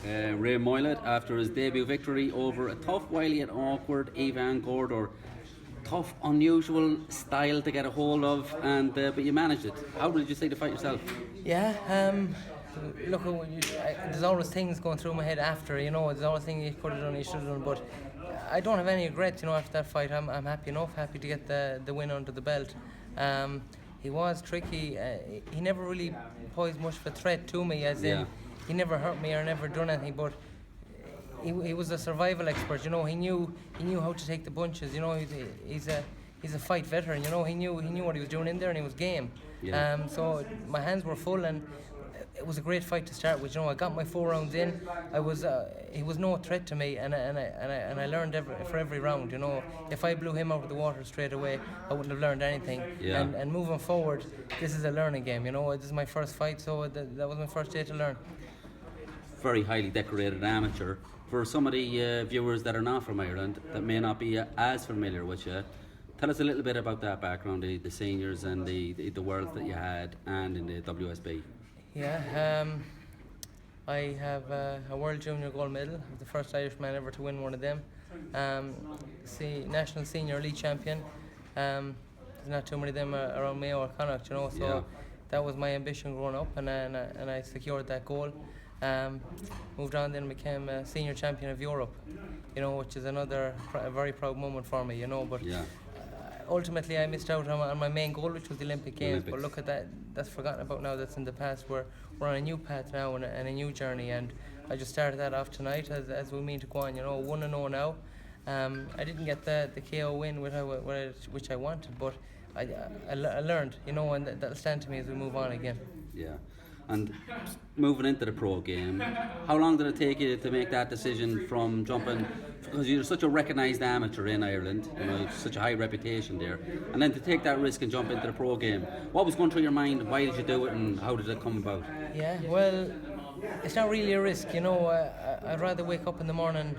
Ray Moylette after his debut victory over a tough, wily and awkward Ivan Godor. Tough, unusual style to get a hold of, and but you managed it. How did you see the fight yourself? Yeah, look, there's always things going through my head after, there's always things you could have done, you should have done, but I don't have any regrets, after that fight. I'm happy enough, happy to get the win under the belt. He was tricky, he never really posed much of a threat to me, as in, he never hurt me or never done anything, but he was a survival expert, he knew how to take the punches, he's a fight veteran, he knew what he was doing in there, and he was game. So my hands were full, and it was a great fight to start with. I got my 4 rounds in. He was no threat to me, and I learned for every round. If I blew him out of the water straight away, I wouldn't have learned anything. And moving forward, this is a learning game. This is my first fight, so that was my first day to learn. Very highly decorated amateur. For some of the viewers that are not from Ireland, that may not be as familiar with you, tell us a little bit about that background, the seniors and the worlds that you had, and in the WSB. Yeah, I have a World Junior Gold Medal. I'm the first Irishman ever to win one of them. National Senior Elite Champion. There's not too many of them around Mayo or Connacht, so that was my ambition growing up, and I secured that goal. Moved on then and became a Senior Champion of Europe, which is another very proud moment for me, but ultimately I missed out on my main goal, which was the Olympic Games. But look at that, that's forgotten about now, that's in the past. We're on a new path now and a new journey, and I just started that off tonight as we mean to go on, 1-0 now. I didn't get the KO win which I wanted, but I learned, and that'll stand to me as we move on again. Yeah. And moving into the pro game, how long did it take you to make that decision from jumping, because you're such a recognised amateur in Ireland, you've such a high reputation there, and then to take that risk and jump into the pro game? What was going through your mind? Why did you do it, and how did it come about? Yeah, well, it's not really a risk, I'd rather wake up in the morning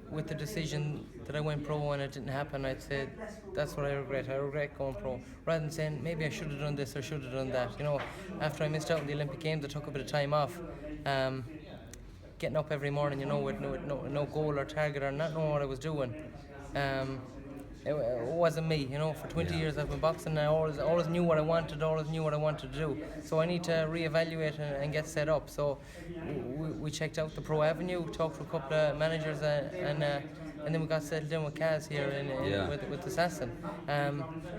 with the decision that I went pro and it didn't happen. I'd say that's what I regret. I regret going pro, rather than saying maybe I should have done this or should have done that. After I missed out on the Olympic Games, I took a bit of time off. Getting up every morning, with no goal or target, or not knowing what I was doing. It wasn't me, for 20 years I've been boxing, and I always knew what I wanted, always knew what I wanted to do. So I need to reevaluate and get set up. So we checked out the pro avenue, talked to a couple of managers, and then we got settled in with Kaz here with Assassin.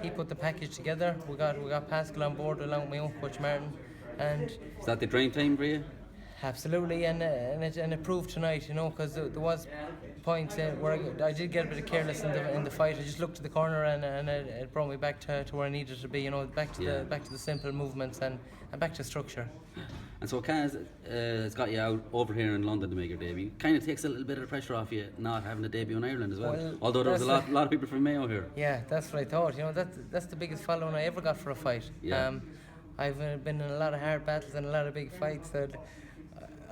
He put the package together. We got Pascal on board along with my own coach Martin. And is that the dream team for you? Absolutely, and it proved tonight, because there was points where I did get a bit of careless in the fight. I just looked to the corner and it brought me back to where I needed to be, back to the simple movements and back to structure. And so Kaz has got you out over here in London to make your debut. Kind of takes a little bit of the pressure off you not having a debut in Ireland as well. Although there was a lot of people from Mayo here. Yeah, that's what I thought. That's the biggest following I ever got for a fight. Yeah. I've been in a lot of hard battles and a lot of big fights that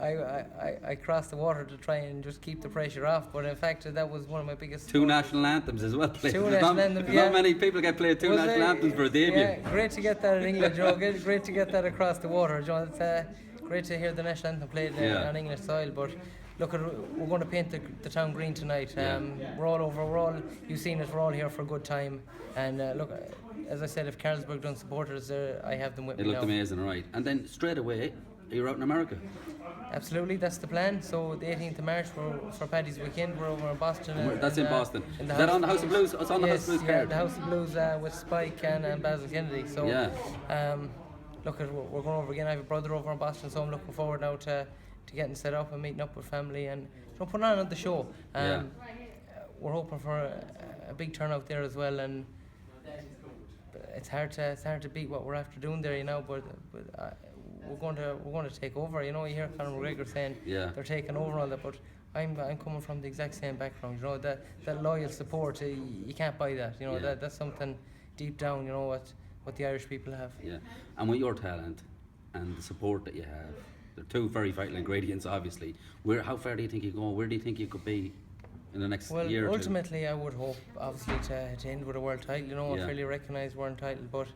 I crossed the water to try and just keep the pressure off, but in fact that was one of my biggest... Two national anthems as well played. National anthems, not many people get played two national anthems for a debut. Yeah, great to get that in England, Joe. Great to get that across the water, Joe. It's great to hear the national anthem played on English soil, but look, we're going to paint the town green tonight. You've seen it, we're all here for a good time, and look, as I said, if Carlsberg don't support us, I have them with me now. It looked amazing, right? And then straight away, you're out in America. Absolutely, that's the plan. So the 18th of March for Paddy's weekend, we're over in Boston. That's in Boston. Is that on the House of Blues? It's on the House of Blues card. The House of Blues with Spike and Basil Kennedy. So look, we're going over again. I have a brother over in Boston, so I'm looking forward now to getting set up and meeting up with family and putting on the show. We're hoping for a big turnout there as well, and it's hard to beat what we're after doing there, but we're going to take over. You hear Conor McGregor saying they're taking over all that, but I'm coming from the exact same background. That loyal support, you can't buy that. That's something deep down. What the Irish people have. Yeah, and with your talent and the support that you have, they're two very vital ingredients. Obviously, how far do you think you go? Where do you think you could be in the next year or two? Ultimately, I would hope, obviously, to end with a world title. A fairly recognised world title, but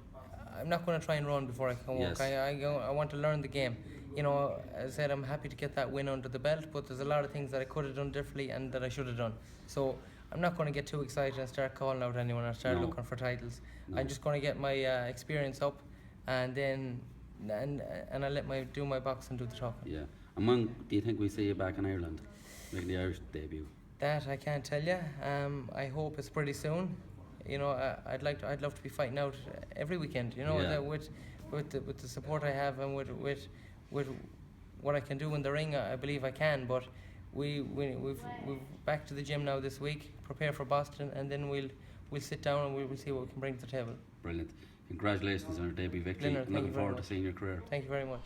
I'm not going to try and run before I can walk. Yes. I want to learn the game. You know, as I said, I'm happy to get that win under the belt, but there's a lot of things that I could have done differently and that I should have done. So I'm not going to get too excited and start calling out anyone or start looking for titles. No. I'm just going to get my experience up, and then and I'll do my box and do the talking. Yeah. And when do you think we see you back in Ireland, making the Irish debut? That I can't tell you. I hope it's pretty soon. You know, I'd love to be fighting out every weekend. You know, Yeah. with the support I have and with what I can do in the ring, I believe I can. But we've back to the gym now this week, prepare for Boston, and then we'll sit down and we'll see what we can bring to the table. Brilliant. Congratulations on your debut victory. Leonard, I'm looking forward to seeing your career. Thank you very much.